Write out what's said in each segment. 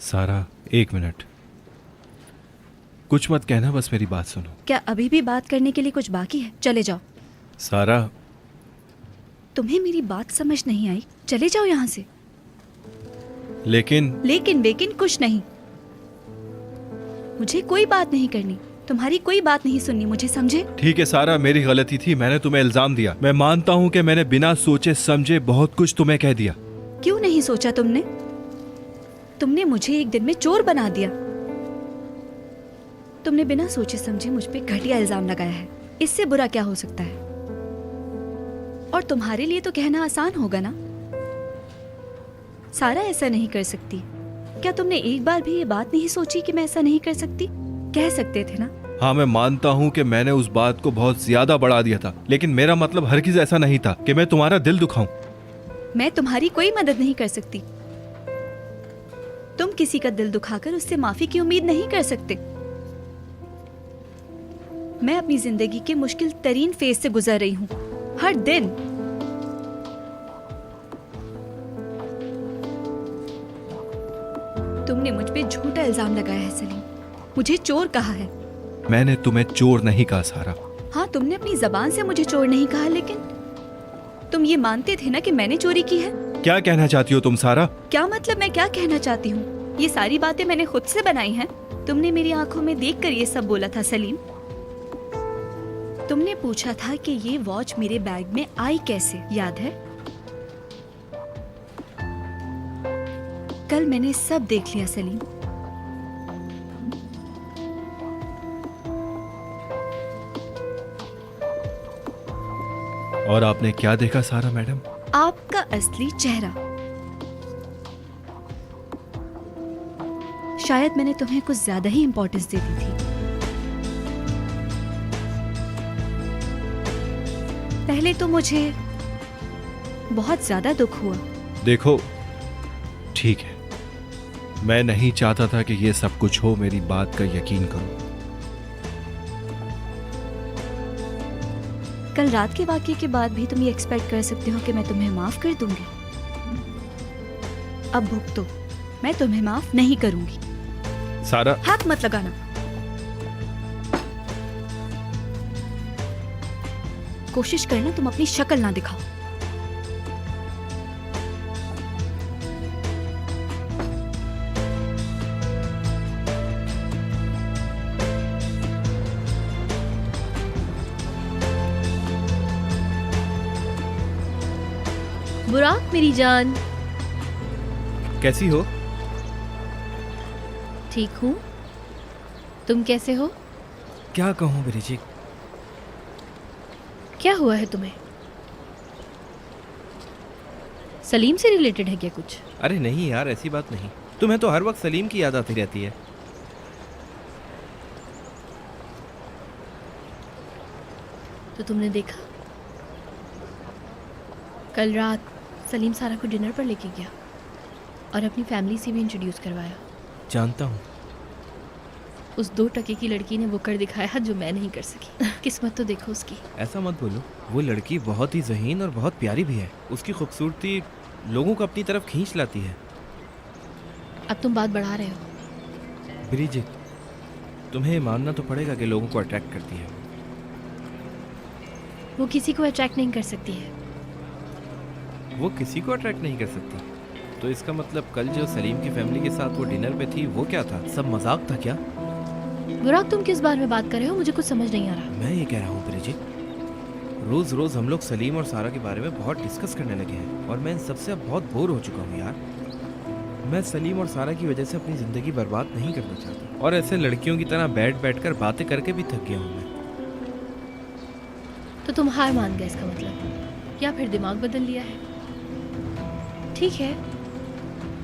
सारा, एक मिनट, कुछ मत कहना, बस मेरी बात सुनो। क्या अभी भी बात करने के लिए कुछ बाकी है? चले जाओ। सारा, तुम्हें मेरी बात समझ नहीं आई? चले जाओ यहाँ से। लेकिन वेकिन कुछ नहीं। मुझे कोई बात नहीं करनी, तुम्हारी कोई बात नहीं सुननी, मुझे समझे? ठीक है सारा, मेरी गलती थी, मैंने तुम्हें इल्जाम दिया। मैं मानता हूँ कि मैंने बिना सोचे समझे बहुत कुछ तुम्हें कह दिया। क्यों नहीं सोचा तुमने? तुमने मुझे एक दिन में चोर बना दिया। तुमने बिना सोचे समझे मुझ पे घटिया इल्जाम लगाया है। इससे बुरा क्या हो सकता है? और तुम्हारे लिए तो कहना आसान होगा ना। सारा ऐसा नहीं कर सकती। क्या तुमने एक बार भी ये बात नहीं सोची कि मैं ऐसा नहीं कर सकती? कह सकते थे ना। हाँ, मैं मानता हूँ कि मैंने उस बात को बहुत ज्यादा बढ़ा दिया था, लेकिन मेरा मतलब हरगिज ऐसा नहीं था कि मैं तुम्हारा दिल दुखाऊं। मैं तुम्हारी कोई मदद नहीं कर सकती। तुम किसी का दिल दुखाकर उससे माफी की उम्मीद नहीं कर सकते। मैं अपनी जिंदगी के मुश्किल तरीन फेज से गुजर रही हूँ हर दिन। तुमने मुझ पे झूठा इल्जाम लगाया है सलीम, मुझे चोर कहा है। मैंने तुम्हें चोर नहीं कहा सारा। हाँ, तुमने अपनी जबान से मुझे चोर नहीं कहा, लेकिन तुम ये मानते थे ना कि मैंने चोरी की है। क्या कहना चाहती हो तुम सारा? क्या मतलब मैं क्या कहना चाहती हूँ? ये सारी बातें मैंने खुद से बनाई हैं। तुमने मेरी आंखों में देखकर ये सब बोला था सलीम। तुमने पूछा था कि ये वॉच मेरे बैग में आई कैसे, याद है? कल मैंने सब देख लिया सलीम। और आपने क्या देखा सारा मैडम? आपका असली चेहरा। शायद मैंने तुम्हें कुछ ज्यादा ही इंपॉर्टेंस दे दी थी। पहले तो मुझे बहुत ज्यादा दुख हुआ। देखो, ठीक है, मैं नहीं चाहता था कि ये सब कुछ हो, मेरी बात का यकीन करो। कल रात के वाकये के बाद भी तुम ये एक्सपेक्ट कर सकते हो कि मैं तुम्हें माफ कर दूंगी? अब भुगतो, मैं तुम्हें माफ नहीं करूंगी। सारा, हाथ मत लगाना। कोशिश करना तुम अपनी शक्ल ना दिखाओ। बुराक मेरी जान, कैसी हो? ठीक हूँ। तुम कैसे हो? क्या कहूँ ब्रिजिक, क्या हुआ है तुम्हें? सलीम से रिलेटेड है क्या कुछ? अरे नहीं यार, ऐसी बात नहीं। तुम्हें तो हर वक्त सलीम की याद आती रहती है। तो तुमने देखा, कल रात सलीम सारा को डिनर पर लेके गया और अपनी फैमिली से भी इंट्रोड्यूस करवाया। जानता हूँ। उस 2 टके की लड़की ने वो कर दिखाया जो मैं नहीं कर सकी। किस्मत तो देखो उसकी। ऐसा मत बोलो, वो लड़की बहुत ही ज़हीन और बहुत प्यारी भी है। उसकी खूबसूरती लोगों को अपनी तरफ खींच लाती है। अब तुम बात बढ़ा रहे हो। ब्रिजिक, तुम्हें मानना तो पड़ेगा कि लोगों को अट्रैक्ट करती है। वो किसी को अट्रैक्ट नहीं कर सकती है। वो किसी को अट्रैक्ट नहीं कर सकती? तो इसका मतलब कल जो सलीम की फैमिली के साथ वो डिनर पे थी, वो क्या था? सब मजाक था क्या? बुराक, तुम किस बारे में बात कर रहे हो? मुझे कुछ समझ नहीं आ रहा। मैं ये कह रहा हूँ ब्रिजिक, रोज़ रोज़ हम लोग सलीम और सारा के बारे में बहुत डिस्कस करने लगे हैं और मैं इन सबसे अब बहुत बोर हो चुका हूँ यार। मैं सलीम और सारा की वजह से अपनी ज़िंदगी बर्बाद नहीं करना चाहता, और ऐसे लड़कियों की तरह बैठ कर बातें करके भी थक गया हूँ मैं। तो तुम हार मान गए इसका मतलब, या फिर दिमाग बदल लिया है? ठीक है,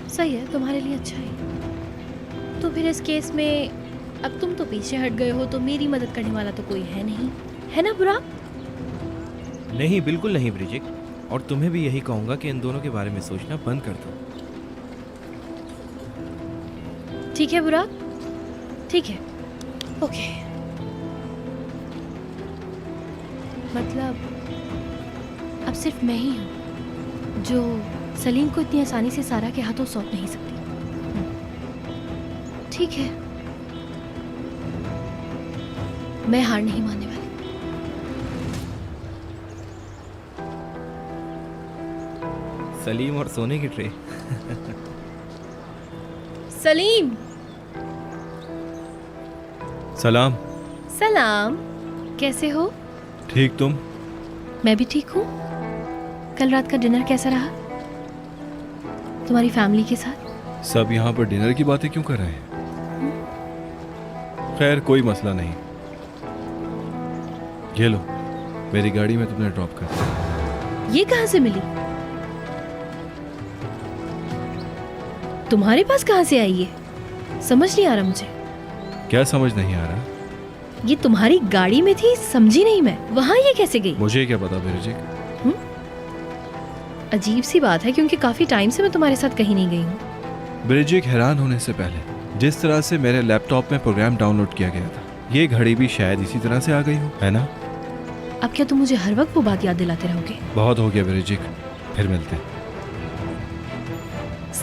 सही है, तुम्हारे लिए अच्छा है। तो फिर इस केस में अब तुम तो पीछे हट गए हो, तो मेरी मदद करने वाला तो कोई है नहीं, है ना बुराक? नहीं, बिल्कुल नहीं ब्रिजिक, और तुम्हें भी यही कहूँगा कि इन दोनों के बारे में सोचना बंद कर दो। ठीक है बुराक, ठीक है, ओके। मतलब अब सिर्फ मैं ही हूँ जो सलीम को इतनी आसानी से सारा के हाथों सौंप नहीं सकती। ठीक है, मैं हार नहीं मानने वाली। सलीम और सोने की ट्रे। सलीम। सलाम। सलाम, कैसे हो? ठीक, तुम? मैं भी ठीक हूँ। कल रात का डिनर कैसा रहा तुम्हारी फैमिली के साथ? सब यहाँ पर डिनर की बातें क्यों कर रहे हैं? खैर, कोई मसला नहीं। ये लो, मेरी गाड़ी में तुम्हें ड्रॉप कर दिया। ये कहाँ से मिली? तुम्हारे पास कहाँ से आई है? समझ नहीं आ रहा मुझे। क्या समझ नहीं आ रहा? ये तुम्हारी गाड़ी में थी, समझी नहीं मैं। वहाँ ये कैसे गई? मुझे क्या पता बिरजिक। अजीब सी बात है, क्योंकि काफी टाइम से मैं तुम्हारे साथ कहीं नहीं गई हूँ। बिरजिक, हैरान होने से पहले जिस तरह से मेरे लैपटॉप में प्रोग्राम डाउनलोड किया गया था, ये घड़ी भी शायद इसी तरह से आ गई हो, है ना? अब क्या तुम मुझे हर वक्त वो बात याद दिलाते रहोगे? बहुत हो गया बिरजिक, फिर मिलते हैं।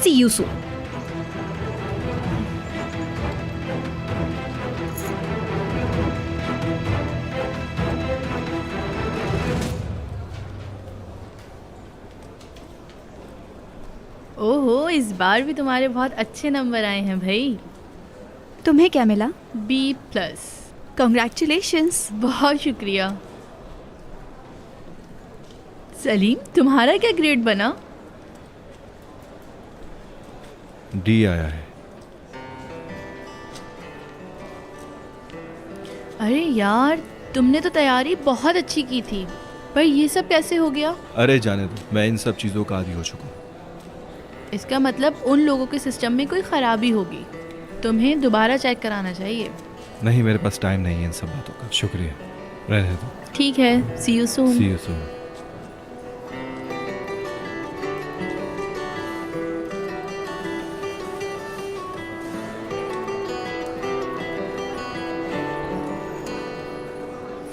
See you soon. ओहो, इस बार भी तुम्हारे बहुत अच्छे नंबर आए हैं भाई। तुम्हें क्या मिला? B+। कॉन्ग्रेचुलेशंस। बहुत शुक्रिया। सलीम, तुम्हारा क्या ग्रेड बना? डी आया है। अरे यार, तुमने तो तैयारी बहुत अच्छी की थी, पर ये सब कैसे हो गया? अरे जाने दो, मैं इन सब चीज़ों का आदी हो चुका हूँ। इसका मतलब उन लोगों के सिस्टम में कोई खराबी होगी। तुम्हें दोबारा चेक कराना चाहिए। नहीं, मेरे पास टाइम नहीं है इन सब बातों का। शुक्रिया, रहने दो। ठीक है, see you soon. See you soon.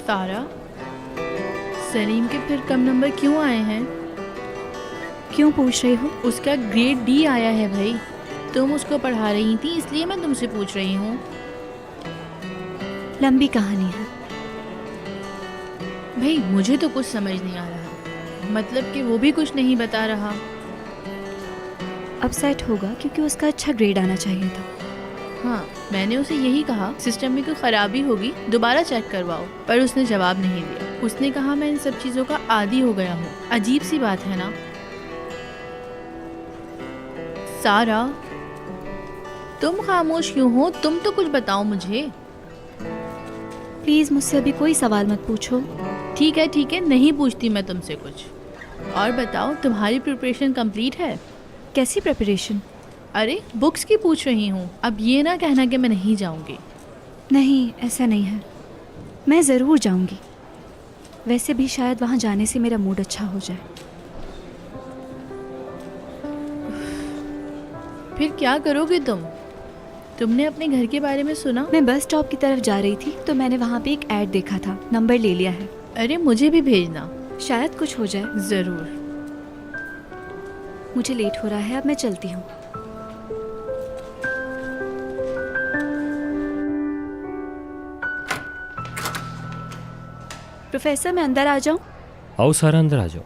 Tara, Salim के फिर कम नंबर क्यों आए हैं? क्यों पूछ रही हो? उसका ग्रेड डी आया है भाई। तुम उसको पढ़ा रही थी, इसलिए मैं तुमसे पूछ रही हूँ। लंबी कहानी है। भाई, मुझे तो कुछ समझ नहीं आ रहा। मतलब कि वो भी कुछ नहीं बता रहा। अपसेट होगा क्योंकि उसका अच्छा ग्रेड आना चाहिए था। हाँ, मैंने उसे यही कहा, सिस्टम में कोई खराबी होगी, दोबारा चेक करवाओ, पर उसने जवाब नहीं दिया। उसने कहा मैं इन सब चीज़ों का आदी हो गया हूँ। अजीब सी बात है ना? सारा, तुम खामोश क्यों हो? तुम तो कुछ बताओ मुझे। प्लीज़ मुझसे अभी कोई सवाल मत पूछो। ठीक है, नहीं पूछती मैं तुमसे कुछ। और बताओ, तुम्हारी प्रिपरेशन कंप्लीट है? कैसी प्रिपरेशन? अरे, बुक्स की पूछ रही हूँ। अब ये ना कहना कि मैं नहीं जाऊँगी। नहीं, ऐसा नहीं है। मैं ज़रूर जाऊंगी। वैसे भी शायद वहाँ जाने से मेरा मूड अच्छा हो जाए। फिर क्या करोगे तुम? तुमने अपने घर के बारे में सुना? मैं बस स्टॉप की तरफ जा रही थी तो मैंने वहाँ पे एक ऐड देखा था। नंबर ले लिया है। अरे, मुझे भी भेजना। शायद कुछ हो जाए। ज़रूर। मुझे लेट हो रहा है, अब मैं चलती हूँ। प्रोफेसर, मैं अंदर आ जाऊं? आओ सारा, अंदर आ जाओ।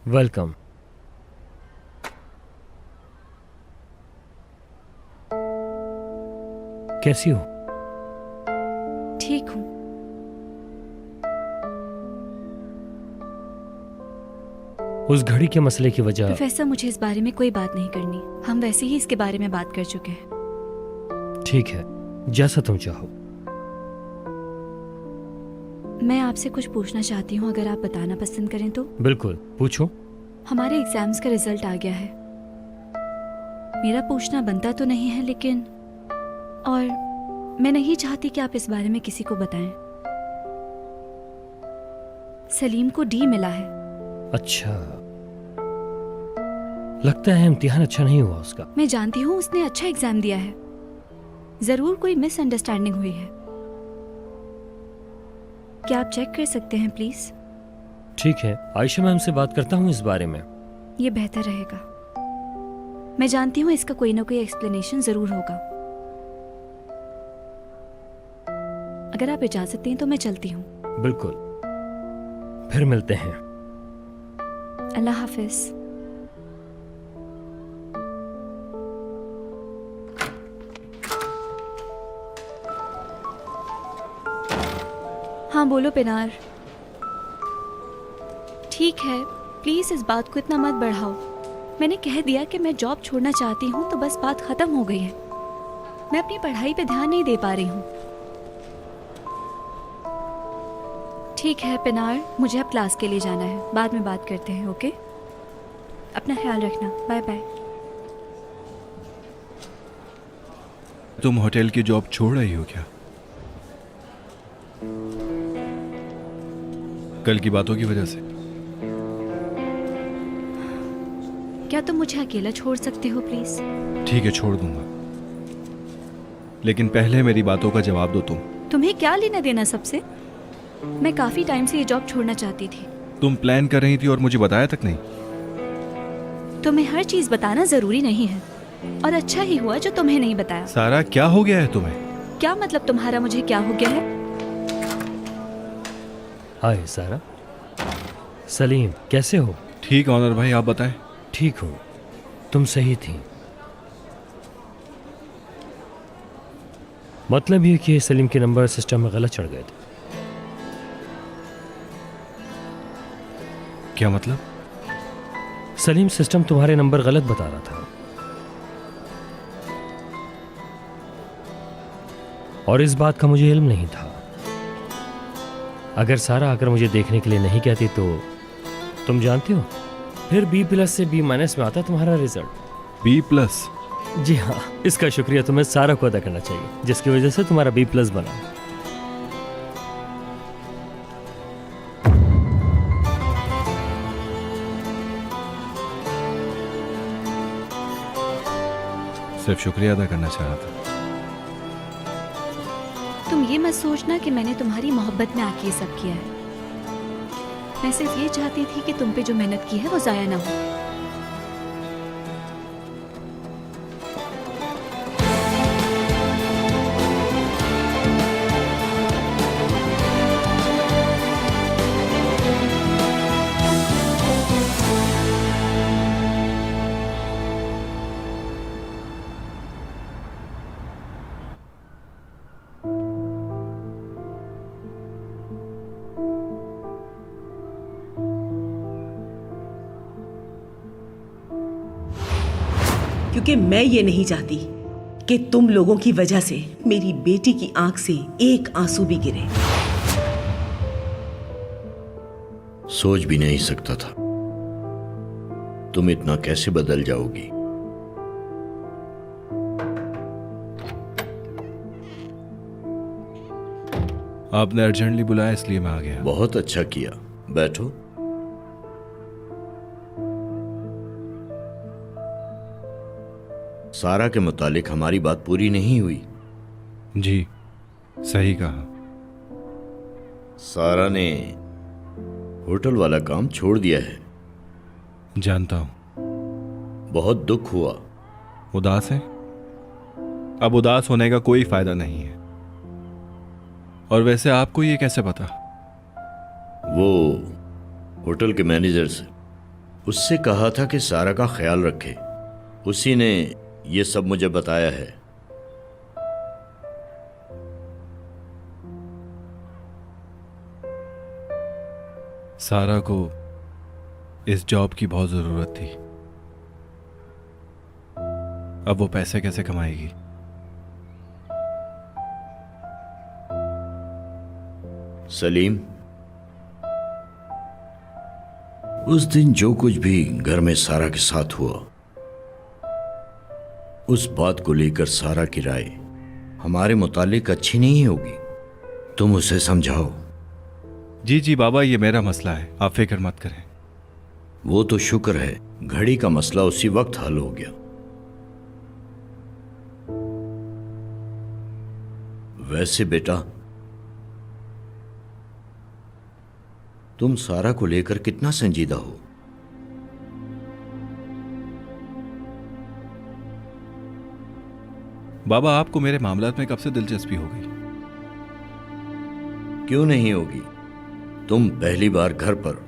वेलकम। कैसी हो? ठीक हूँ। उस घड़ी के मसले की वजह। प्रोफेसर, मुझे इस बारे में कोई बात नहीं करनी। हम वैसे ही इसके बारे में बात कर चुके हैं। ठीक है, जैसा तुम चाहो। मैं आपसे कुछ पूछना चाहती हूँ, अगर आप बताना पसंद करें तो। बिल्कुल, पूछो। हमारे एग्जाम्स का रिजल्ट आ गया है। मेरा पूछना बनता तो नहीं है, लेकिन और मैं नहीं चाहती कि आप इस बारे में किसी को बताएं। सलीम को डी मिला है। अच्छा, लगता है इम्तिहान अच्छा नहीं हुआ उसका। मैं जानती हूँ उसने अच्छा एग्जाम दिया है। जरूर कोई मिसअंडरस्टैंडिंग हुई है। क्या आप चेक कर सकते हैं प्लीज? ठीक है, आयशा मैम से बात करता हूँ इस बारे में। ये बेहतर रहेगा। मैं जानती हूँ इसका कोई ना कोई एक्सप्लेनेशन जरूर होगा। अगर आप इजाजत दें तो मैं चलती हूँ। बिल्कुल, फिर मिलते हैं। अल्लाह हाफिज। हाँ बोलो पिनार। ठीक है, प्लीज इस बात को इतना मत बढ़ाओ। मैंने कह दिया कि मैं जॉब छोड़ना चाहती हूँ तो बस बात खत्म हो गई है। मैं अपनी पढ़ाई पे ध्यान नहीं दे पा रही हूँ। ठीक है पिनार, मुझे अब क्लास के लिए जाना है। बाद में बात करते हैं, ओके? अपना ख्याल रखना। Bye bye. तुम होटल की जॉब छोड़ रही हो क्या? कल की बातों की वजह से? क्या तुम मुझे अकेला छोड़ सकते हो प्लीज? ठीक है, छोड़ दूंगा, लेकिन पहले मेरी बातों का जवाब दो। तुम्हें क्या लेना देना सबसे? मैं काफी टाइम से ये जॉब छोड़ना चाहती थी। तुम प्लान कर रही थी और मुझे बताया तक नहीं। तुम्हें हर चीज बताना जरूरी नहीं है, और अच्छा ही हुआ जो तुम्हें नहीं बताया। सारा, क्या हो गया है तुम्हें? क्या मतलब तुम्हारा मुझे क्या हो गया है? हाय सारा। सलीम, कैसे हो? ठीक ऑनर भाई, आप बताएं। ठीक हो, तुम सही थी। मतलब ये कि सलीम के नंबर सिस्टम में गलत चढ़ गए थे। क्या मतलब? सलीम, सिस्टम तुम्हारे नंबर गलत बता रहा था, और इस बात का मुझे इल्म नहीं था। अगर सारा आकर मुझे देखने के लिए नहीं कहती तो तुम जानती हो, फिर B+ से B- में आता तुम्हारा रिजल्ट। B+? जी हाँ, इसका शुक्रिया तुम्हें सारा को अदा करना चाहिए, जिसकी वजह से तुम्हारा B+ बना। सिर्फ शुक्रिया अदा करना चाह रहा था। तुम ये मत सोचना कि मैंने तुम्हारी मोहब्बत में आके ये सब किया है। मैं सिर्फ ये चाहती थी कि तुम पे जो मेहनत की है वो जाया ना हो। क्योंकि मैं ये नहीं चाहती कि तुम लोगों की वजह से मेरी बेटी की आंख से एक आंसू भी गिरे। सोच भी नहीं सकता था तुम इतना कैसे बदल जाओगी। आपने अर्जेंटली बुलाया इसलिए मैं आ गया। बहुत अच्छा किया, बैठो। सारा के मुतालिक हमारी बात पूरी नहीं हुई। जी, सही कहा। सारा ने होटल वाला काम छोड़ दिया है। जानता हूं। बहुत दुख हुआ। उदास है? अब उदास होने का कोई फायदा नहीं है। और वैसे आपको ये कैसे पता? वो होटल के मैनेजर से, उससे कहा था कि सारा का ख्याल रखे। उसी ने ये सब मुझे बताया है। सारा को इस जॉब की बहुत जरूरत थी। अब वो पैसे कैसे कमाएगी? सलीम, उस दिन जो कुछ भी घर में सारा के साथ हुआ, उस बात को लेकर सारा की राय हमारे मुतालिक अच्छी नहीं होगी। तुम उसे समझाओ। जी जी बाबा, ये मेरा मसला है, आप फिक्र मत करें। वो तो शुक्र है घड़ी का मसला उसी वक्त हल हो गया। वैसे बेटा, तुम सारा को लेकर कितना संजीदा हो। बाबा, आपको मेरे मामलात में कब से दिलचस्पी हो गई? क्यों नहीं होगी? तुम पहली बार घर पर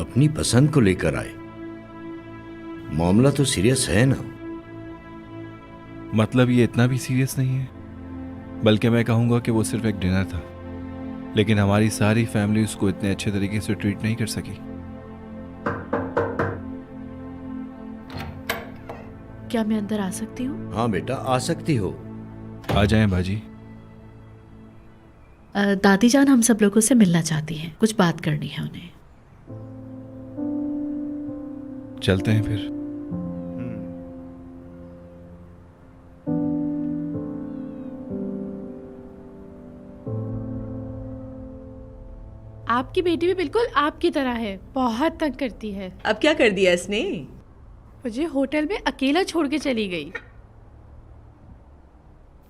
अपनी पसंद को लेकर आए। मामला तो सीरियस है ना। मतलब ये इतना भी सीरियस नहीं है, बल्कि मैं कहूंगा कि वो सिर्फ एक डिनर था, लेकिन हमारी सारी फैमिली उसको इतने अच्छे तरीके से ट्रीट नहीं कर सकी। क्या मैं अंदर आ सकती हूँ? हाँ बेटा, आ सकती हो। आ जाएं बाजी। दादी जान हम सब लोगों से मिलना चाहती हैं, कुछ बात करनी है उन्हें। चलते हैं फिर। आपकी बेटी भी बिल्कुल आपकी तरह है, बहुत तंग करती है। अब क्या कर दिया इसने? मुझे होटल में अकेला छोड़ के चली गई।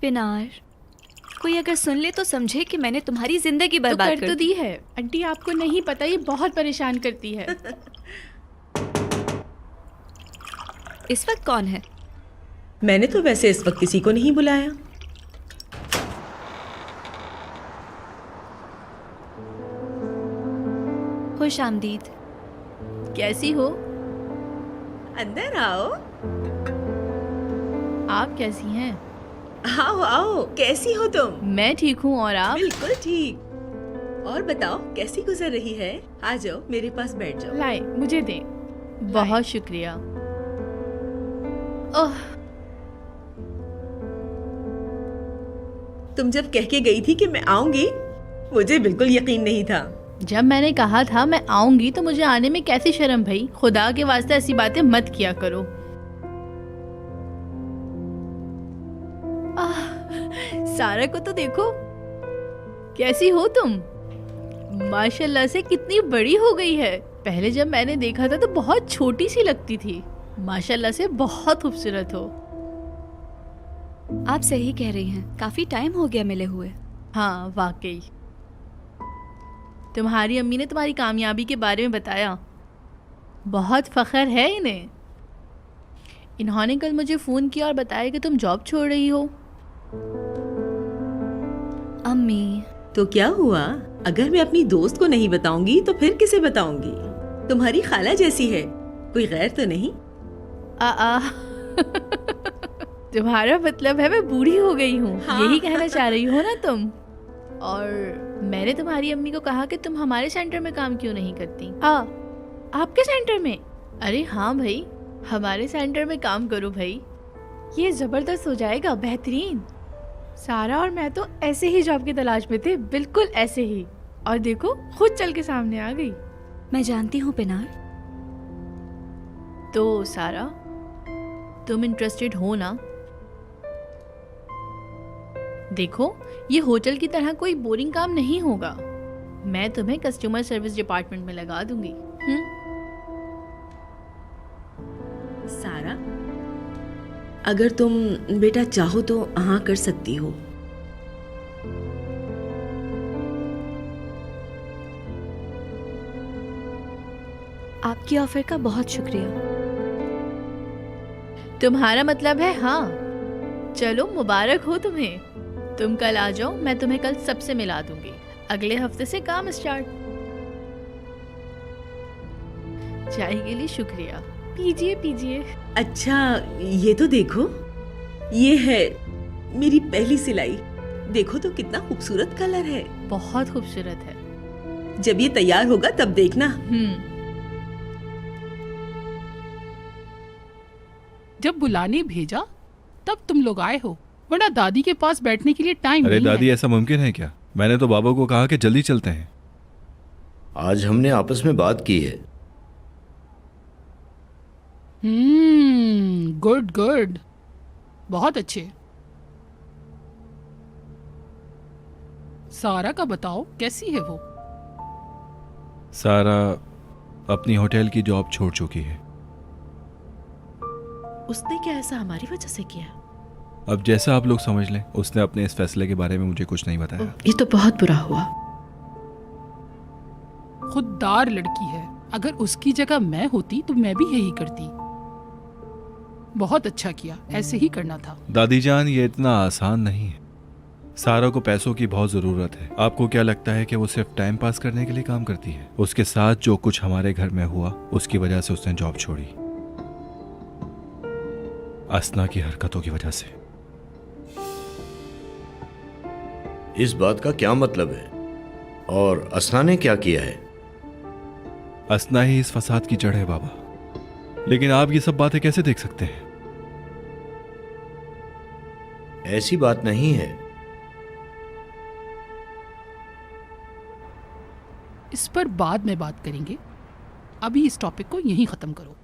पिनार, कोई अगर सुन ले तो समझे कि मैंने तुम्हारी जिंदगी तो बर्बाद कर कर तो दी। दी है आंटी, आपको नहीं पता ये बहुत परेशान करती है। इस वक्त कौन है? मैंने तो वैसे इस वक्त किसी को नहीं बुलाया। खुश आमदीद। कैसी हो? अंदर आओ। आप कैसी हैं? आओ आओ, कैसी हो तुम? मैं ठीक हूँ, और आप? बिल्कुल ठीक। और बताओ कैसी गुजर रही है? आ जाओ मेरे पास बैठ जाओ। लाए, मुझे दें। बहुत शुक्रिया। ओह, तुम जब कह के गई थी कि मैं आऊंगी, मुझे बिल्कुल यकीन नहीं था। जब मैंने कहा था मैं आऊंगी तो मुझे आने में कैसी शर्म भई। खुदा के वास्ते ऐसी बातें मत किया करो। सारा को तो देखो, कैसी हो तुम? माशाल्लाह से कितनी बड़ी हो गई है। पहले जब मैंने देखा था तो बहुत छोटी सी लगती थी। माशाल्लाह से बहुत खूबसूरत हो। आप सही कह रही हैं, काफी टाइम हो गया मिले हुए। हाँ वाकई। तुम्हारी अम्मी ने तुम्हारी कामयाबी के बारे में बताया, बहुत फख्र है इन्हें। इन्होंने कल मुझे फ़ोन किया और बताया कि तुम जॉब छोड़ रही हो। अम्मी, तो क्या हुआ? अगर मैं अपनी दोस्त को नहीं बताऊंगी तो फिर किसे बताऊंगी? तुम्हारी खाला जैसी है, कोई गैर तो नहीं? आ तुम्हारा मतलब है मैं बूढ़ी हो गई हूँ, हाँ। यही कहना चाह रही हो ना तुम? और मैंने तुम्हारी अम्मी को कहा कि तुम हमारे सेंटर में काम क्यों नहीं करती? आपके सेंटर में? अरे हाँ भाई, हमारे सेंटर में काम करो भाई, ये ज़बरदस्त हो जाएगा, बेहतरीन। सारा और मैं तो ऐसे ही जॉब की तलाश में थे, बिल्कुल ऐसे ही, और देखो खुद चल के सामने आ गई। मैं जानती हूँ पिनार। तो सारा, तुम इंटरेस्टेड हो ना? देखो, ये होटल की तरह कोई बोरिंग काम नहीं होगा। मैं तुम्हें कस्टमर सर्विस डिपार्टमेंट में लगा दूंगी। सारा, अगर तुम बेटा चाहो तो हाँ कर सकती हो। आपकी ऑफर का बहुत शुक्रिया। तुम्हारा मतलब है हाँ? चलो मुबारक हो तुम्हें। तुम कल आ जाओ, मैं तुम्हें कल सबसे मिला दूंगी। अगले हफ्ते से काम स्टार्ट। चाय के लिए शुक्रिया। पीजिए पीजिए। अच्छा, ये तो देखो, ये है मेरी पहली सिलाई। देखो तो कितना खूबसूरत कलर है। बहुत खूबसूरत है। जब ये तैयार होगा तब देखना। जब बुलाने भेजा तब तुम लोग आए हो, वरना दादी के पास बैठने के लिए टाइम अरे नहीं दादी, है। ऐसा मुमकिन है क्या? मैंने तो बाबा को कहा कि जल्दी चलते हैं। आज हमने आपस में बात की है। गुड गुड, बहुत अच्छे। सारा का बताओ, कैसी है वो? सारा अपनी होटल की जॉब छोड़ चुकी है। उसने क्या ऐसा हमारी वजह से किया? अब जैसा आप लोग समझ लें, उसने अपने इस फैसले के बारे में मुझे कुछ नहीं बताया। ये तो बहुत बुरा हुआ। खुददार लड़की है। अगर उसकी जगह मैं होती तो मैं भी यही करती। बहुत अच्छा किया, ऐसे ही करना था। दादी जान, ये इतना आसान नहीं है। सारा को पैसों की बहुत ज़रूरत है। आपको क्या लगता है कि वो सिर्फ टाइम पास करने के लिए काम करती है? उसके साथ जो कुछ हमारे घर में हुआ उसकी वजह से उसने जॉब छोड़ी, असना की हरकतों की वजह से। इस बात का क्या मतलब है? और असना ने क्या किया है? असना ही इस फसाद की जड़ है बाबा। लेकिन आप ये सब बातें कैसे देख सकते हैं? ऐसी बात नहीं है। इस पर बाद में बात करेंगे, अभी इस टॉपिक को यहीं ख़त्म करो।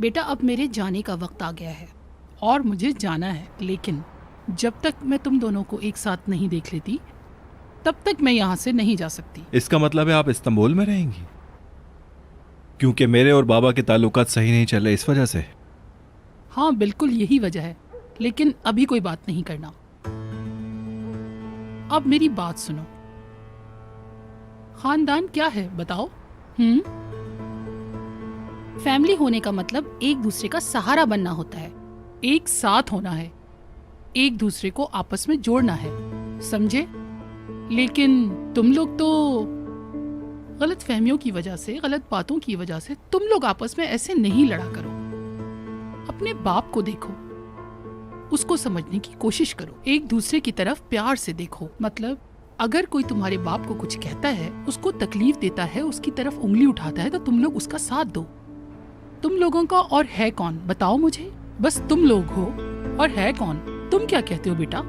बेटा, अब मेरे जाने का वक्त आ गया है और मुझे जाना है, लेकिन जब तक मैं तुम दोनों को एक साथ नहीं देख लेती तब तक मैं यहाँ से नहीं जा सकती। इसका मतलब है आप इस्तांबुल में रहेंगी? क्योंकि मेरे और बाबा के ताल्लुकात सही नहीं चल रहे, इस वजह से? हाँ, बिल्कुल यही वजह है, लेकिन अभी कोई बात नहीं करना। अब मेरी बात सुनो। खानदान क्या है बताओ? फैमिली होने का मतलब एक दूसरे का सहारा बनना होता है, एक साथ होना है, एक दूसरे को आपस में जोड़ना है, समझे? लेकिन तुम लोग तो गलत फहमियों की वजह से, गलत बातों की वजह से तुम लोग आपस में ऐसे नहीं लड़ा करो। अपने बाप को देखो, उसको समझने की कोशिश करो, एक दूसरे की तरफ प्यार से देखो। मतलब अगर कोई तुम्हारे बाप को कुछ कहता है, उसको तकलीफ देता है, उसकी तरफ उंगली उठाता है, तो तुम लोग उसका साथ दो। तुम लोगों का और है कौन, बताओ मुझे? बस तुम लोग हो, और है कौन? तुम क्या कहते हो बेटा?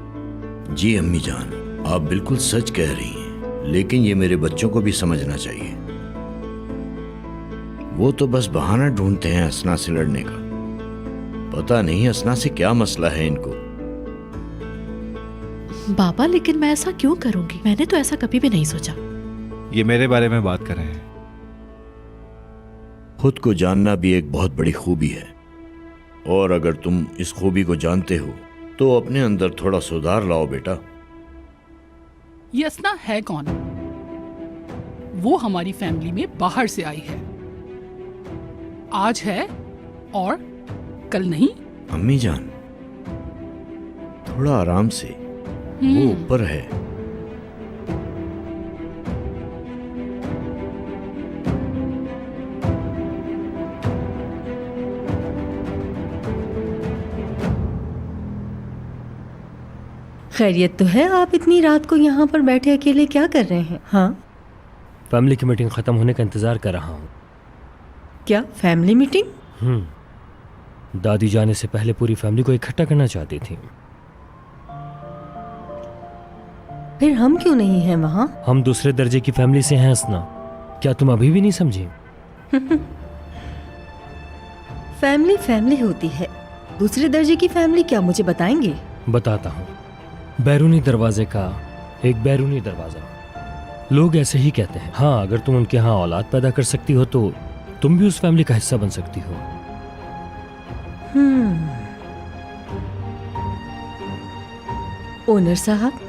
जी अम्मी जान, आप बिल्कुल सच कह रही हैं, लेकिन ये मेरे बच्चों को भी समझना चाहिए। वो तो बस बहाना ढूंढते हैं असना से लड़ने का। पता नहीं असना से क्या मसला है इनको। बाबा, लेकिन मैं ऐसा क्यों करूंगी? मैंने तो ऐसा कभी भी नहीं सोचा। ये मेरे बारे में बात कर रहे हैं। खुद को जानना भी एक बहुत बड़ी खूबी है, और अगर तुम इस खूबी को जानते हो तो अपने अंदर थोड़ा सुधार लाओ बेटा। ये असना है कौन? वो हमारी फैमिली में बाहर से आई है, आज है और कल नहीं। अम्मी जान, थोड़ा आराम से, वो ऊपर है। खैरियत तो है? आप इतनी रात को यहाँ पर बैठे अकेले क्या कर रहे हैं? हाँ, फैमिली की मीटिंग ख़त्म होने का इंतज़ार कर रहा हूँ। क्या फैमिली मीटिंग? दादी जाने से पहले पूरी फैमिली को इकट्ठा करना चाहती थी। फिर हम क्यों नहीं हैं वहाँ? हम दूसरे दर्जे की फैमिली से हैं असना, क्या तुम अभी भी नहीं समझी? फैमिली फैमिली होती है, दूसरे दर्जे की फैमिली क्या, मुझे बताएंगे? बताता हूँ। बैरूनी दरवाजे का एक बैरूनी दरवाज़ा, लोग ऐसे ही कहते हैं। हाँ, अगर तुम उनके यहाँ औलाद पैदा कर सकती हो तो तुम भी उस फैमिली का हिस्सा बन सकती हो। ओनर साहब,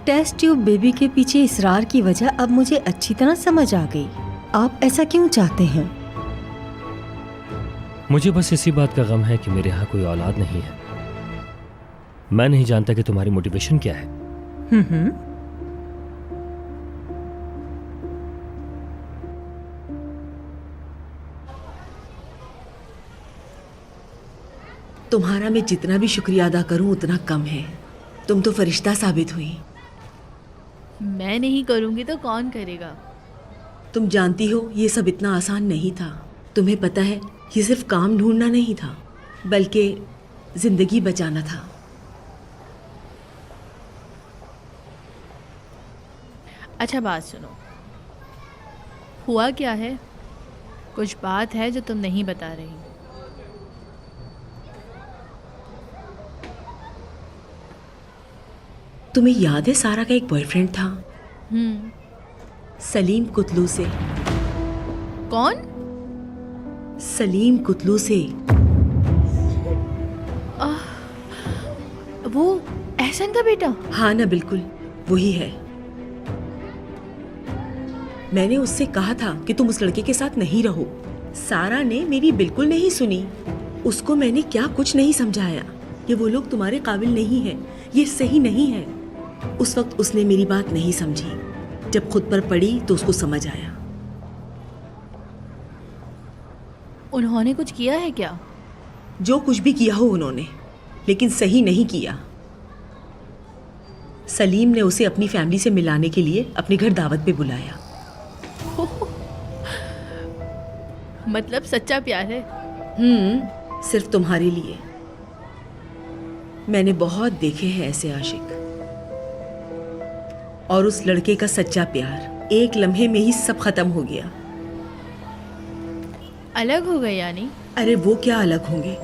टेस्ट ट्यूब बेबी के पीछे इसरार की वजह अब मुझे अच्छी तरह समझ आ गई। आप ऐसा क्यों चाहते हैं? मुझे बस इसी बात का गम है कि मेरे यहाँ कोई औलाद नहीं है। मैं नहीं जानता कि तुम्हारी मोटिवेशन क्या है। तुम्हारा मैं जितना भी शुक्रिया अदा करूं उतना कम है। तुम तो फरिश्ता साबित हुई। मैं नहीं करूंगी तो कौन करेगा? तुम जानती हो ये सब इतना आसान नहीं था। तुम्हें पता है, ये सिर्फ काम ढूंढना नहीं था, बल्कि जिंदगी बचाना था। अच्छा बात सुनो, हुआ क्या है? कुछ बात है जो तुम नहीं बता रही। तुम्हें याद है सारा का एक बॉयफ्रेंड था, सलीम कुतलू से। कौन? सलीम कुतलू से। वो एहसन का बेटा? हाँ ना, बिल्कुल वही है। मैंने उससे कहा था कि तुम उस लड़के के साथ नहीं रहो। सारा ने मेरी बिल्कुल नहीं सुनी। उसको मैंने क्या कुछ नहीं समझाया कि वो लोग तुम्हारे काबिल नहीं हैं, ये सही नहीं है। उस वक्त उसने मेरी बात नहीं समझी। जब खुद पर पड़ी तो उसको समझ आया। उन्होंने कुछ किया है क्या? जो कुछ भी किया हो उन्होंने, लेकिन सही नहीं किया। सलीम ने उसे अपनी फैमिली से मिलाने के लिए अपने घर दावत पे बुलाया। मतलब सच्चा प्यार है। सिर्फ तुम्हारे लिए। मैंने बहुत देखे हैं ऐसे आशिक, और उस लड़के का सच्चा प्यार एक लम्हे में ही सब खत्म हो गया। अलग हो गए यानी? अरे वो क्या अलग होंगे।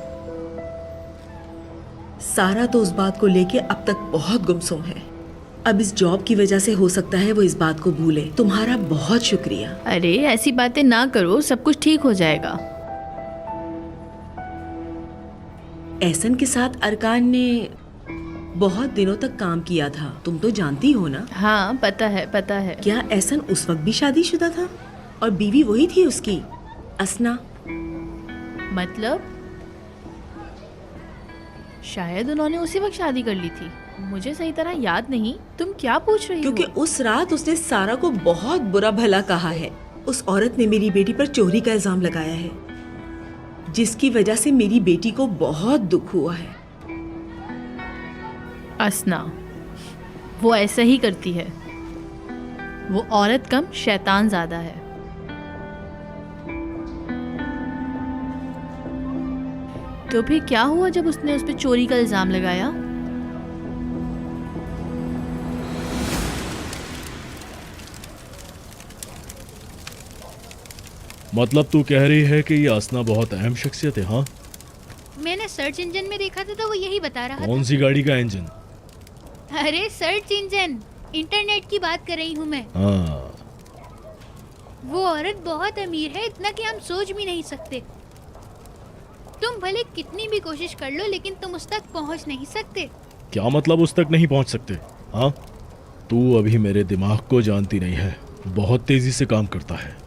सारा तो उस बात को लेके अब तक बहुत गुमसुम है। अब इस जॉब की वजह से हो सकता है वो इस बात को भूले। तुम्हारा बहुत शुक्रिया। अरे ऐसी बातें ना करो, सब कुछ ठीक हो जाएगा। एहसन के साथ अरकान ने बहुत दिनों तक काम किया था, तुम तो जानती हो ना। हाँ पता है, पता है। क्या एहसन उस वक्त भी शादीशुदा था? और बीवी वही थी उसकी, असना। मतलब शायद उन्होंने उसी वक्त शादी कर ली थी। मुझे सही तरह याद नहीं। तुम क्या पूछ रही हो? क्योंकि उस रात उसने सारा को बहुत बुरा भला कहा है। उस औरत ने मेरी बेटी पर चोरी का इल्जाम लगाया है, जिसकी वजह से मेरी बेटी को बहुत दुख हुआ है। असना वो ऐसा ही करती है। वो औरत कम शैतान ज्यादा है। तो फिर क्या हुआ जब उसने उस पर चोरी का इल्जाम लगाया? मतलब तू कह रही है कि ये असना बहुत अहम शख्सियत है? हाँ, मैंने सर्च इंजन में देखा था तो वो यही बता रहा कौन सी गाड़ी का इंजन? था। अरे सर्च इंजन, इंटरनेट की बात कर रही हूँ मैं। हाँ, वो औरत बहुत अमीर है, इतना कि हम सोच भी नहीं सकते। तुम भले कितनी भी कोशिश कर लो लेकिन तुम उस तक पहुँच नहीं सकते। क्या मतलब उस तक नहीं पहुंच सकते? हाँ, तू अभी मेरे दिमाग को जानती नहीं है। बहुत तेजी से काम करता है,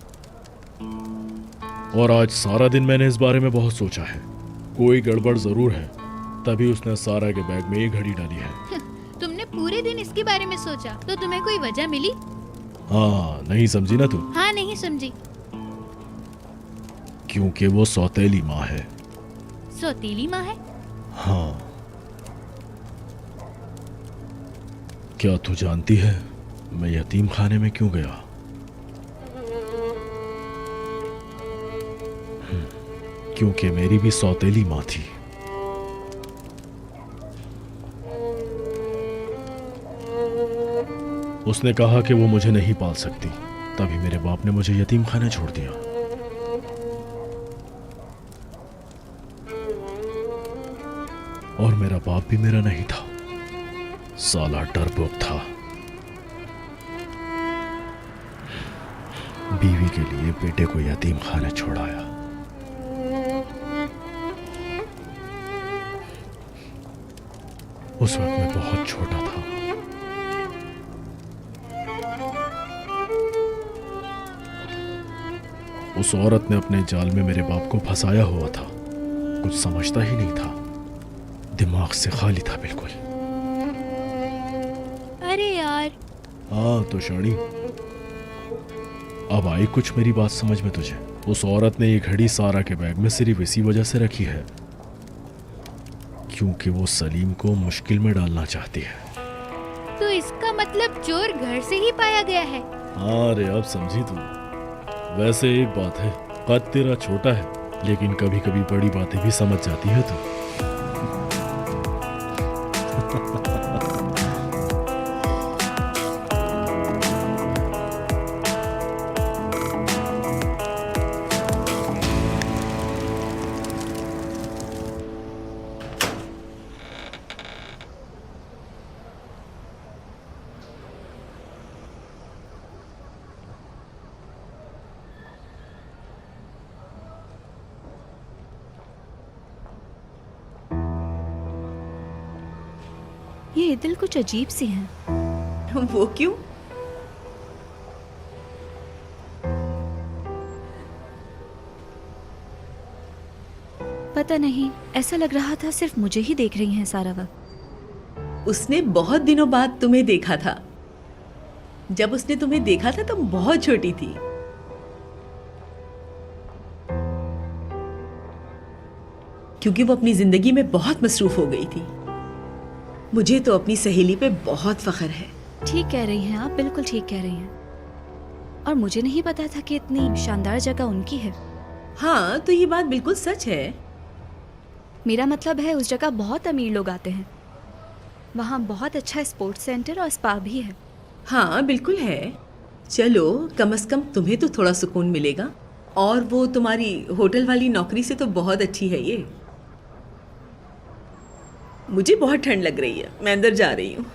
और आज सारा दिन मैंने इस बारे में बहुत सोचा है। कोई गड़बड़ जरूर है, तभी उसने सारा के बैग में ये घड़ी डाली है। तुमने पूरे दिन इसके बारे में सोचा तो तुम्हें कोई वजह मिली? हाँ, नहीं समझी ना तू? हाँ नहीं समझी। क्योंकि वो सौतेली माँ है। सौतीली माँ है? हाँ। क्या तू जानती है मैं यतीम खाने में क्यों गया? क्योंकि मेरी भी सौतेली माँ थी। उसने कहा कि वो मुझे नहीं पाल सकती, तभी मेरे बाप ने मुझे यतीम खाने छोड़ दिया। और मेरा बाप भी मेरा नहीं था, साला डरपोक था। बीवी के लिए बेटे को यतीम खाने छोड़ाया। उस वक्त मैं बहुत छोटा था। उस औरत ने अपने जाल में मेरे बाप को फंसाया हुआ था। कुछ समझता ही नहीं था, दिमाग से खाली था बिल्कुल। अरे यार। हाँ तो शाणी, अब आई कुछ मेरी बात समझ में तुझे? उस औरत ने ये घड़ी सारा के बैग में सिर्फ इसी वजह से रखी है क्योंकि वो सलीम को मुश्किल में डालना चाहती है। तो इसका मतलब चोर घर से ही पाया गया है? हाँ रे, अब समझी तू। वैसे एक बात है, कद तेरा छोटा है लेकिन कभी कभी बड़ी बातें भी समझ जाती है तू। ये दिल कुछ अजीब सी है। वो क्यों? पता नहीं, ऐसा लग रहा था सिर्फ मुझे ही देख रही हैं सारा वक्त। उसने बहुत दिनों बाद तुम्हें देखा था। जब उसने तुम्हें देखा था तुम बहुत छोटी थी। क्योंकि वो अपनी जिंदगी में बहुत मसरूफ हो गई थी। मुझे तो अपनी सहेली पे बहुत फख्र है। ठीक कह रही हैं आप, बिल्कुल ठीक कह रही हैं। और मुझे नहीं पता था कि इतनी शानदार जगह उनकी है। हाँ, तो ये बात बिल्कुल सच है। मेरा मतलब है उस जगह बहुत अमीर लोग आते हैं। वहाँ बहुत अच्छा स्पोर्ट्स सेंटर और स्पा भी है। हाँ बिल्कुल है। चलो, कम से कम तुम्हें तो थोड़ा सुकून मिलेगा। और वो तुम्हारी होटल वाली नौकरी से तो बहुत अच्छी है ये। मुझे बहुत ठंड लग रही है, मैं अंदर जा रही हूँ।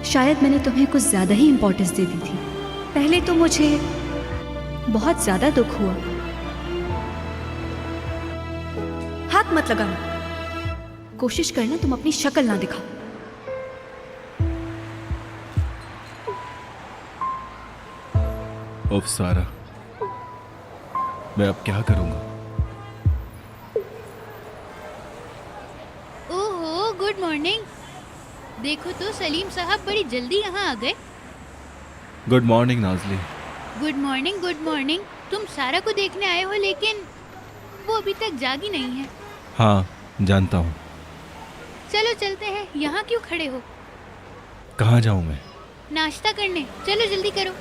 शायद मैंने तुम्हें कुछ ज़्यादा ही इम्पोर्टेंस दे दी थी। पहले तो मुझे बहुत ज़्यादा दुख हुआ। हाथ मत लगाना। कोशिश करना तुम अपनी शक्ल ना दिखाओ। उफ सारा, मैं अब क्या करूंगा? ओहो, गुड मॉर्निंग। देखो तो सलीम साहब बड़ी जल्दी यहाँ आ गए। Good morning Nazli. Good morning, good morning. तुम सारा को देखने आए हो, लेकिन वो अभी तक जागी नहीं है। हाँ जानता हूँ। चलो चलते हैं, यहाँ क्यों खड़े हो? कहाँ जाऊँ मैं? नाश्ता करने चलो, जल्दी करो।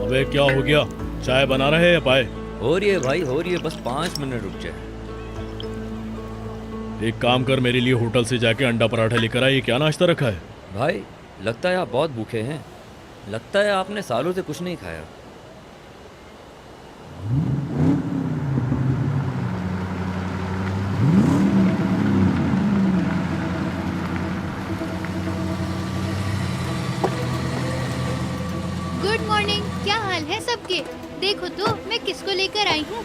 अबे क्या हो गया? चाय बना रहे या पाए? हो रही है भाई, हो रही है। बस 5 मिनट रुक जाए। एक काम कर, मेरे लिए होटल से जाके अंडा पराठा लेकर आ। ये क्या नाश्ता रखा है? भाई लगता है आप बहुत भूखे हैं। लगता है आपने सालों से कुछ नहीं खाया। गुड मॉर्निंग, क्या हाल है सबके? देखो तो मैं किसको लेकर आई हूँ।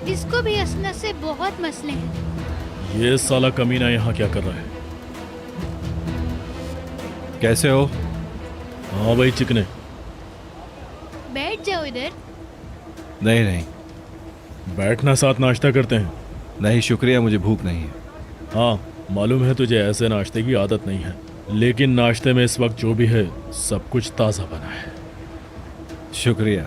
इसको भी असनत से बहुत मसले हैं। ये साला कमीना यहाँ क्या कर रहा है? कैसे हो? हाँ भाई चिकने। बैठ जाओ इधर। नहीं नहीं बैठना, साथ नाश्ता करते हैं। नहीं शुक्रिया, मुझे भूख नहीं है। हाँ मालूम है तुझे ऐसे नाश्ते की आदत नहीं है, लेकिन नाश्ते में इस वक्त जो भी है सब कुछ ताज़ा बना है। शुक्रिया।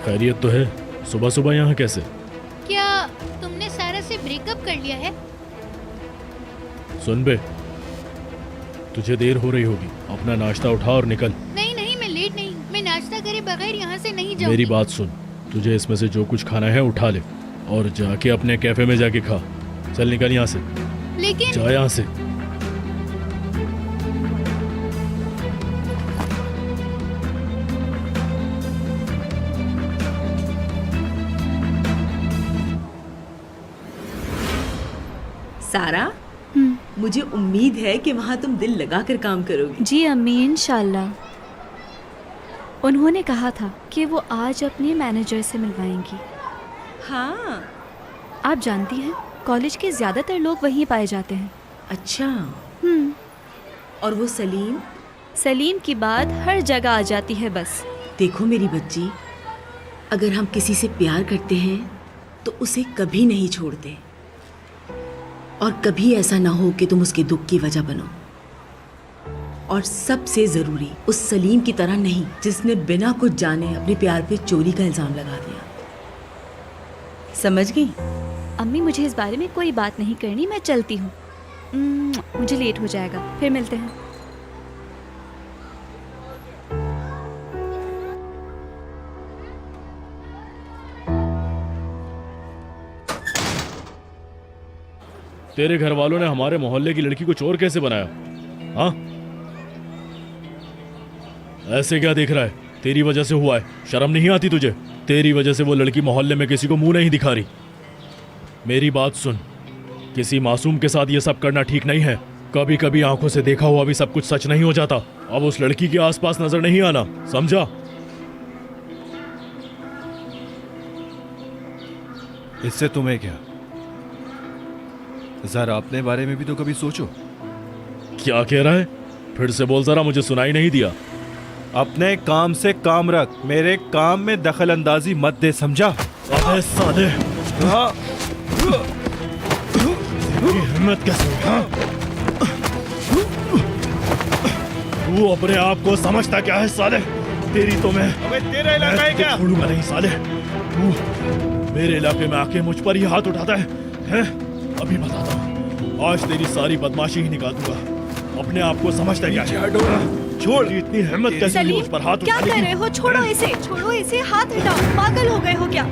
खैरियत तो है? सुबह सुबह यहाँ कैसे? क्या तुमने सारा से ब्रेकअप कर लिया है? सुन बे, तुझे देर हो रही होगी, अपना नाश्ता उठा और निकल। नहीं नहीं, मैं लेट नहीं। मैं नाश्ता करे बगैर यहाँ से नहीं जाऊंगी। मेरी बात सुन, तुझे इसमें से जो कुछ खाना है उठा ले और जाके अपने कैफे में जाके खा। चल निकल यहाँ से। लेकिन जा यहाँ से। सारा, मुझे उम्मीद है कि वहाँ तुम दिल लगाकर काम करोगी। जी अम्मी, इंशाल्लाह। उन्होंने कहा था कि वो आज अपने मैनेजर से मिलवाएंगी। हाँ। आप जानती हैं, कॉलेज के ज़्यादातर लोग वहीं पाए जाते हैं। अच्छा। और वो सलीम? सलीम की बात हर जगह आ जाती है बस। देखो मेरी बच्ची, अगर हम किसी से प्यार करते हैं तो उसे कभी नहीं छोड़ते, और कभी ऐसा ना हो कि तुम उसके दुख की वजह बनो। और सबसे ज़रूरी, उस सलीम की तरह नहीं जिसने बिना कुछ जाने अपने प्यार पे चोरी का इल्ज़ाम लगा दिया। समझ गई? अम्मी, मुझे इस बारे में कोई बात नहीं करनी, मैं चलती हूँ। मुझे लेट हो जाएगा, फिर मिलते हैं। तेरे घर वालों ने हमारे मोहल्ले की लड़की को चोर कैसे बनाया? हाँ, ऐसे क्या देख रहा है? तेरी वजह से हुआ है, शर्म नहीं आती तुझे? तेरी वजह से वो लड़की मोहल्ले में किसी को मुंह नहीं दिखा रही। मेरी बात सुन, किसी मासूम के साथ ये सब करना ठीक नहीं है। कभी कभी आंखों से देखा हुआ भी सब कुछ सच नहीं हो जाता। अब उस लड़की के आसपास नजर नहीं आना, समझा? इससे तुम्हें क्या? जरा अपने बारे में भी तो कभी सोचो। क्या कह रहा है? फिर से बोल जरा, मुझे सुनाई नहीं दिया। अपने काम से काम रख, मेरे काम में दखल अंदाजी मत दे, समझा? अबे साले, हिम्मत कैसे? तू अपने आप को समझता क्या है साले? तेरी तो मैं, अबे तेरा इलाका है क्या? छोड़ूंगा नहीं साले। तू मेरे इलाके में आके मुझ पर ही हाथ उठाता है? अभी बताता हूँ, आज तेरी सारी बदमाशी ही निकाल दूंगा। अपने आप को समझता क्या है? छोड़, इतनी हिम्मत कैसे हुई मुझ पर हाथ क्या उठाने कर की? रहे हो? छोड़ो इसे, छोड़ो इसे, हाथ हटाओ। पागल हो गए हो क्या?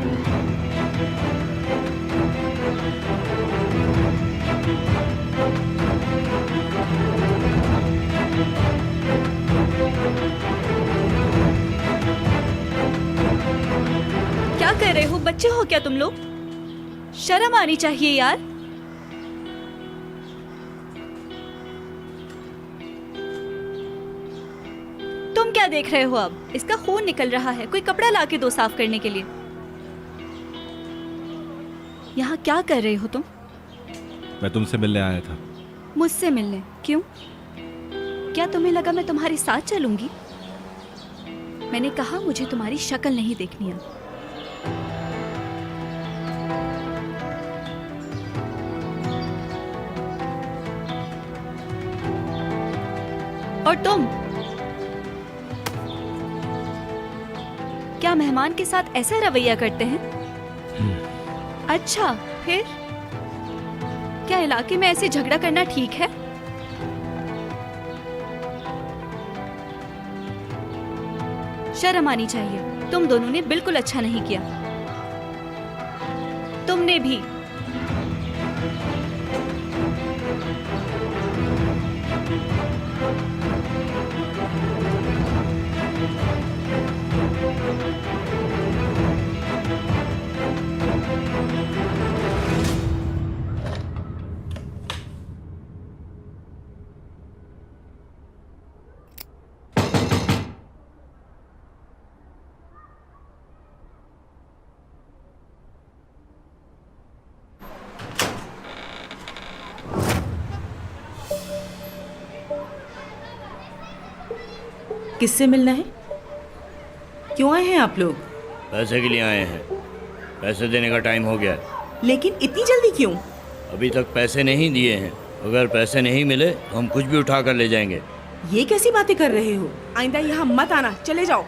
क्या कर रहे हो? बच्चे हो क्या तुम लोग? शर्म आनी चाहिए यार। तुम क्या देख रहे हो? अब इसका खून निकल रहा है, कोई कपड़ा लाके दो साफ करने के लिए। यहाँ क्या कर रहे हो तुम? मैं तुमसे मिलने आया था। मुझसे मिलने? क्यों? क्या तुम्हें लगा मैं तुम्हारे साथ चलूंगी? मैंने कहा मुझे तुम्हारी शक्ल नहीं देखनी है। और तुम क्या मेहमान के साथ ऐसा रवैया करते हैं? अच्छा, फिर क्या इलाके में ऐसे झगड़ा करना ठीक है? शर्म आनी चाहिए। तुम दोनों ने बिल्कुल अच्छा नहीं किया। तुमने भी। किससे मिलना है? क्यों आए हैं आप लोग? पैसे के लिए आए हैं। पैसे देने का टाइम हो गया है। लेकिन इतनी जल्दी क्यों? अभी तक पैसे नहीं दिए हैं। अगर पैसे नहीं मिले तो हम कुछ भी उठा कर ले जाएंगे। ये कैसी बातें कर रहे हो? आइंदा यहाँ मत आना, चले जाओ।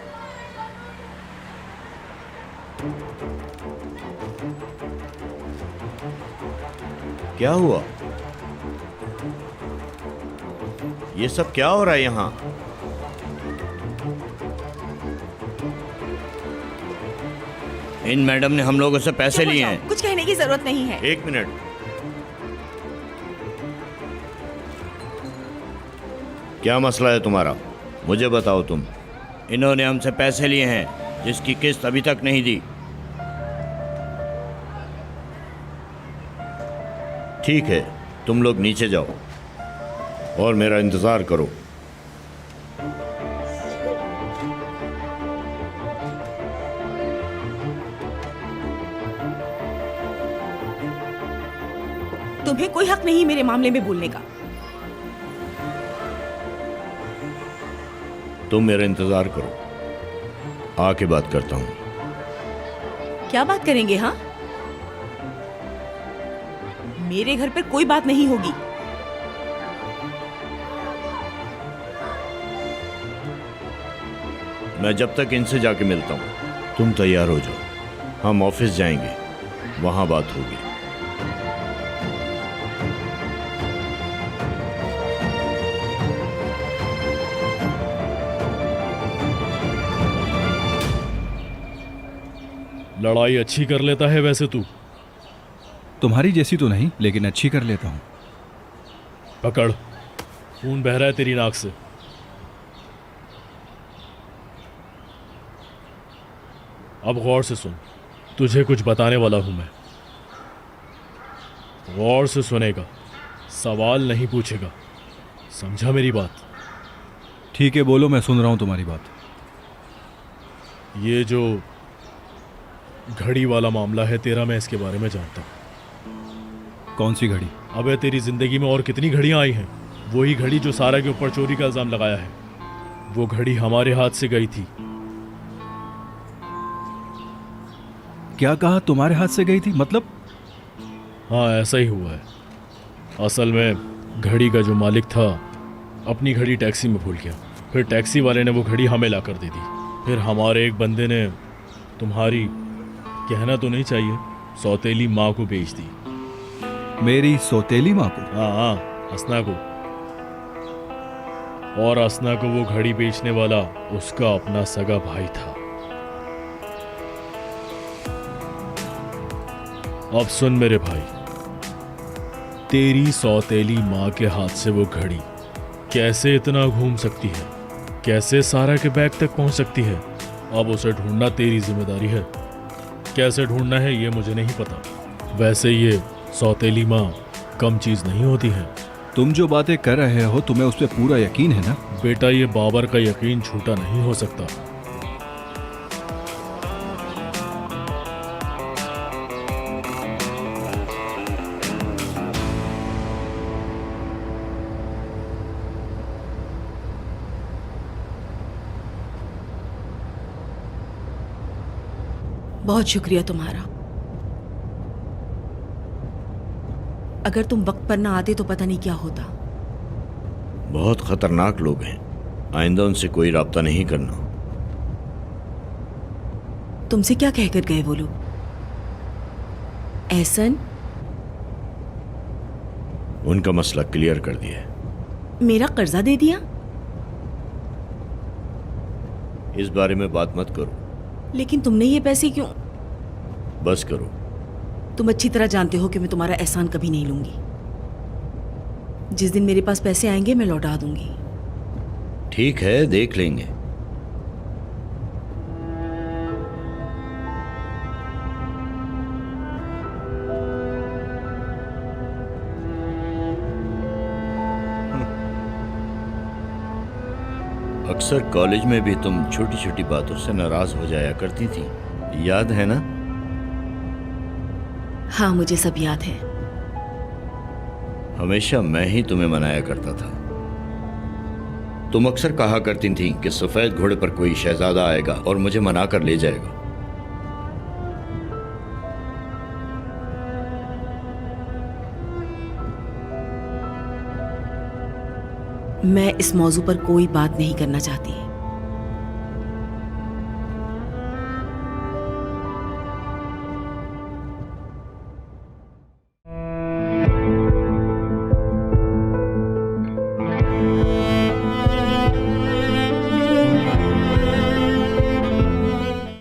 क्या हुआ? ये सब क्या हो रहा है यहाँ? इन मैडम ने हम लोगों से पैसे लिए हैं। कुछ कहने की जरूरत नहीं है। एक मिनट। क्या मसला है तुम्हारा? मुझे बताओ तुम। इन्होंने हमसे पैसे लिए हैं जिसकी किस्त अभी तक नहीं दी। ठीक है, तुम लोग नीचे जाओ और मेरा इंतज़ार करो। तुम्हें कोई हक नहीं मेरे मामले में बोलने का। तुम मेरा इंतज़ार करो, आके बात करता हूँ। क्या बात करेंगे? हाँ, मेरे घर पर कोई बात नहीं होगी। मैं जब तक इनसे जाके मिलता हूँ, तुम तैयार हो जाओ, हम ऑफिस जाएंगे, वहां बात होगी। लड़ाई अच्छी कर लेता है वैसे तू। तुम्हारी जैसी तो नहीं, लेकिन अच्छी कर लेता हूँ। पकड़, खून बह रहा है तेरी नाक से। अब गौर से सुन, तुझे कुछ बताने वाला हूं मैं। गौर से सुनेगा, सवाल नहीं पूछेगा, समझा मेरी बात? ठीक है, बोलो, मैं सुन रहा हूँ तुम्हारी बात। ये जो घड़ी वाला मामला है तेरा, मैं इसके बारे में जानता हूँ। कौन सी घड़ी? अबे तेरी जिंदगी में और कितनी घड़ियां आई हैं? वही घड़ी जो सारा के ऊपर चोरी का इल्जाम लगाया है, वो घड़ी हमारे हाथ से गई थी। क्या कहा? तुम्हारे हाथ से गई थी? मतलब? हाँ, ऐसा ही हुआ है। असल में घड़ी का जो मालिक था अपनी घड़ी टैक्सी में भूल गया, फिर टैक्सी वाले ने वो घड़ी हमें ला कर दे दी। फिर हमारे एक बंदे ने तुम्हारी, कहना तो नहीं चाहिए, सौतेली माँ को बेच दी। मेरी सौतेली माँ को? हाँ, असना को। और असना को वो घड़ी बेचने वाला उसका अपना सगा भाई था। अब सुन मेरे भाई, तेरी सौतेली माँ के हाथ से वो घड़ी कैसे इतना घूम सकती है, कैसे सारा के बैग तक पहुंच सकती है, अब उसे ढूंढना तेरी जिम्मेदारी है। कैसे ढूंढना है ये मुझे नहीं पता। वैसे ये सौतेली माँ कम चीज नहीं होती है। तुम जो बातें कर रहे हो, तुम्हें उस पर पूरा यकीन है ना? बेटा, ये बाबर का यकीन झूठा नहीं हो सकता। बहुत शुक्रिया तुम्हारा। अगर तुम वक्त पर ना आते तो पता नहीं क्या होता। बहुत खतरनाक लोग हैं, आइंदा उनसे कोई राब्ता नहीं करना। तुमसे क्या कहकर गए वो लोग? एहसन? उनका मसला क्लियर कर दिया है। मेरा कर्जा दे दिया? इस बारे में बात मत करो। लेकिन तुमने ये पैसे क्यों? बस करो। तुम अच्छी तरह जानते हो कि मैं तुम्हारा एहसान कभी नहीं लूंगी। जिस दिन मेरे पास पैसे आएंगे मैं लौटा दूंगी। ठीक है, देख लेंगे। अक्सर कॉलेज में भी तुम छोटी छोटी बातों से नाराज हो जाया करती थी, याद है ना? हाँ, मुझे सब याद है। हमेशा मैं ही तुम्हें मनाया करता था। तुम अक्सर कहा करती थी कि सफेद घोड़े पर कोई शहजादा आएगा और मुझे मना कर ले जाएगा। मैं इस मौजू पर कोई बात नहीं करना चाहती।